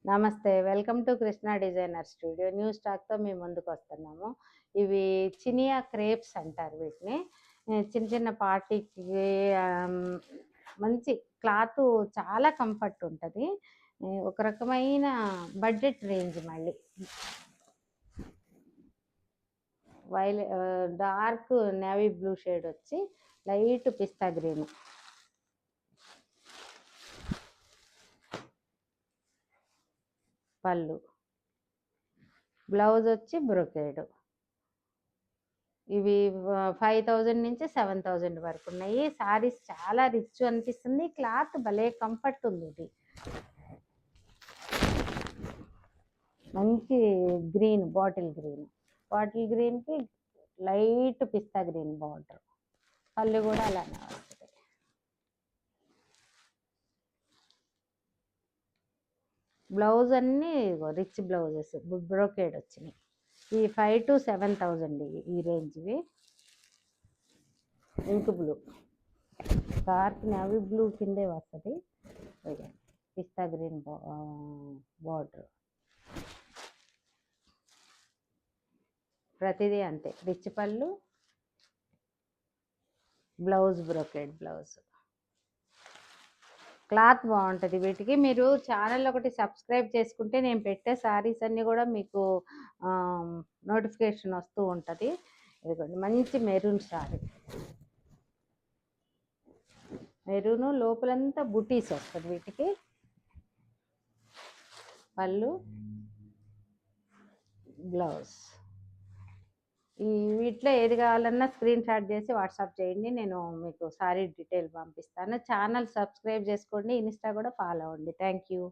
నమస్తే. Welcome to Krishna designer studio. New స్టాక్‌తో మీ ముందుకొస్తున్నాము. ఇవి చినియా క్రేప్స్ అంటారు వీటిని. చిన్న చిన్న పార్టీకి ఆహ్, మంచి క్లాతు చాలా కంఫర్ట్ ఉంటది. ఒక రకమైన బడ్జెట్ రేంజ్ మళ్ళీ. డార్క్ నేవీ బ్లూ షేడ్ వచ్చి లైట్ పిస్తా గ్రీన్. పళ్ళు. బ్లౌజ్ వచ్చి బ్రొకేడ్. ఇవి 5000 నుంచి 7000 వరకు ఉన్నాయి. సారీస్ చాలా రిచ్ అనిపిస్తుంది. క్లాత్ భలే కంఫర్ట్ ఉంది. ఇది మంచి గ్రీన్, బాటిల్ గ్రీన్కి లైట్ పిస్తా గ్రీన్ బార్డర్. పళ్ళు కూడా అలానే వస్తుంది. బ్లౌజ్ అన్నీ రిచ్ బ్లౌజెస్ బ్రోకేడ్ వచ్చినాయి. ఈ 5,000 to 7,000 ఈ రేంజ్వి. Ink blue, dark navy blue కిందే వస్తుంది. Pista green border. ప్రతిదీ అంతే. రిచ్ పళ్ళు, బ్లౌజ్ బ్రోకేడ్ బ్లౌజ్. క్లాత్ బాగుంటుంది. వీటికి మీరు ఛానల్ ఒకటి సబ్స్క్రైబ్ చేసుకుంటే నేను పెట్టే శారీస్ అన్నీ కూడా మీకు నోటిఫికేషన్ వస్తూ ఉంటుంది. ఇదిగోండి మంచి మెరూన్ శారీ. మెరూను లోపలంతా బుటీస్ వస్తుంది వీటికి. పళ్ళు, బ్లౌజ్. వీటిలో ఏది కావాలన్నా స్క్రీన్ షాట్ చేసి వాట్సాప్ చేయండి. నేను మీకు సారీ డీటెయిల్ పంపిస్తాను. ఛానల్ సబ్స్క్రైబ్ చేసుకోండి. ఇన్స్టా కూడా ఫాలో అవ్వండి. Thank you.